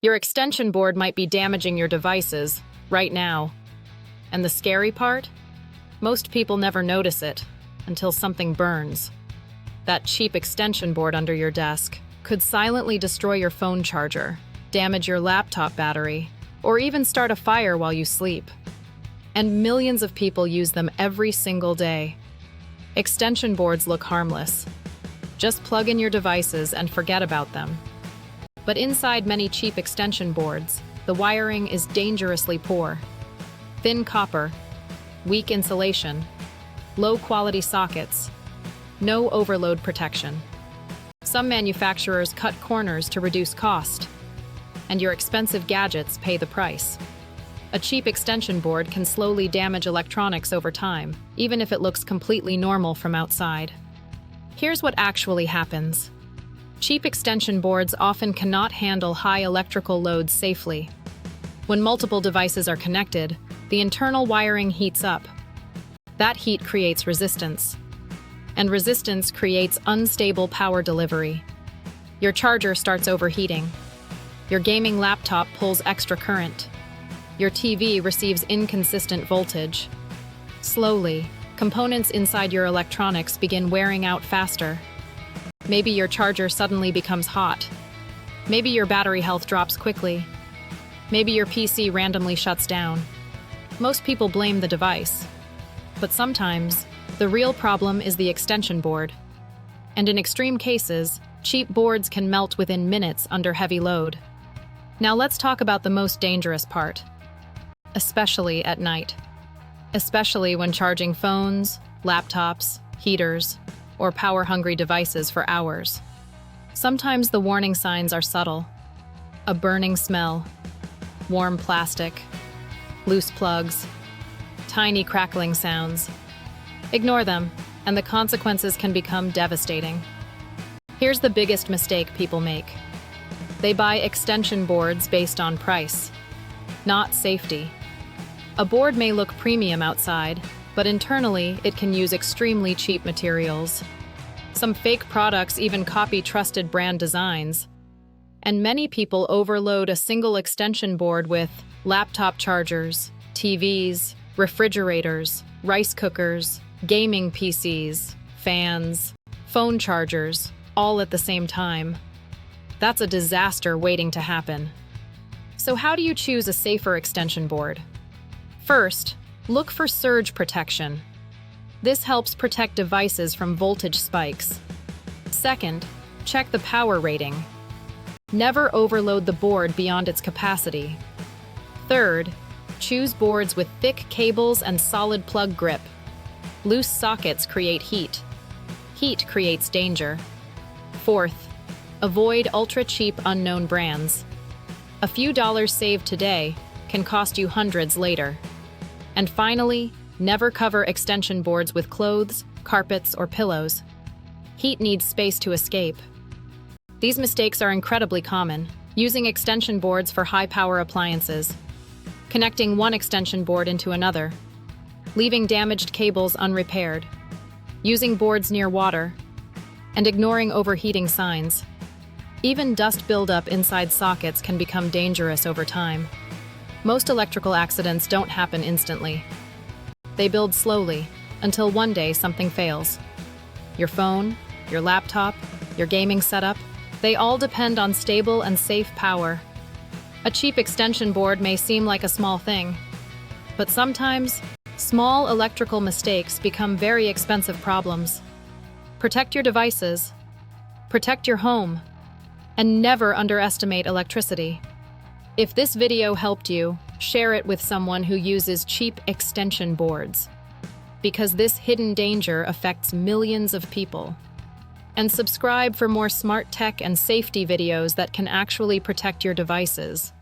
Your extension board might be damaging your devices right now. And the scary part? Most people never notice it until something burns. That cheap extension board under your desk could silently destroy your phone charger, damage your laptop battery, or even start a fire while you sleep. And millions of people use them every single day. Extension boards look harmless. Just plug in your devices and forget about them. But inside many cheap extension boards, the wiring is dangerously poor. Thin copper, weak insulation, low-quality sockets, no overload protection. Some manufacturers cut corners to reduce cost, and your expensive gadgets pay the price. A cheap extension board can slowly damage electronics over time, even if it looks completely normal from outside. Here's what actually happens. Cheap extension boards often cannot handle high electrical loads safely. When multiple devices are connected, the internal wiring heats up. That heat creates resistance, and resistance creates unstable power delivery. Your charger starts overheating. Your gaming laptop pulls extra current. Your TV receives inconsistent voltage. Slowly, components inside your electronics begin wearing out faster. Maybe your charger suddenly becomes hot. Maybe your battery health drops quickly. Maybe your PC randomly shuts down. Most people blame the device. But sometimes, the real problem is the extension board. And in extreme cases, cheap boards can melt within minutes under heavy load. Now let's talk about the most dangerous part. Especially at night. Especially when charging phones, laptops, heaters, or power-hungry devices for hours. Sometimes the warning signs are subtle. A burning smell, warm plastic, loose plugs, tiny crackling sounds. Ignore them, and the consequences can become devastating. Here's the biggest mistake people make. They buy extension boards based on price, not safety. A board may look premium outside, but internally it can use extremely cheap materials. Some fake products even copy trusted brand designs. And many people overload a single extension board with laptop chargers, TVs, refrigerators, rice cookers, gaming PCs, fans, phone chargers, all at the same time. That's a disaster waiting to happen. So how do you choose a safer extension board? First, look for surge protection. This helps protect devices from voltage spikes. Second, check the power rating. Never overload the board beyond its capacity. Third, choose boards with thick cables and solid plug grip. Loose sockets create heat. Heat creates danger. Fourth, avoid ultra-cheap unknown brands. A few dollars saved today can cost you hundreds later. And finally, never cover extension boards with clothes, carpets, or pillows. Heat needs space to escape. These mistakes are incredibly common. Using extension boards for high-power appliances, connecting one extension board into another, leaving damaged cables unrepaired, using boards near water, and ignoring overheating signs. Even dust buildup inside sockets can become dangerous over time. Most electrical accidents don't happen instantly. They build slowly, until one day something fails. Your phone, your laptop, your gaming setup, they all depend on stable and safe power. A cheap extension board may seem like a small thing, but sometimes, small electrical mistakes become very expensive problems. Protect your devices, protect your home, and never underestimate electricity. If this video helped you, share it with someone who uses cheap extension boards, because this hidden danger affects millions of people. And subscribe for more smart tech and safety videos that can actually protect your devices.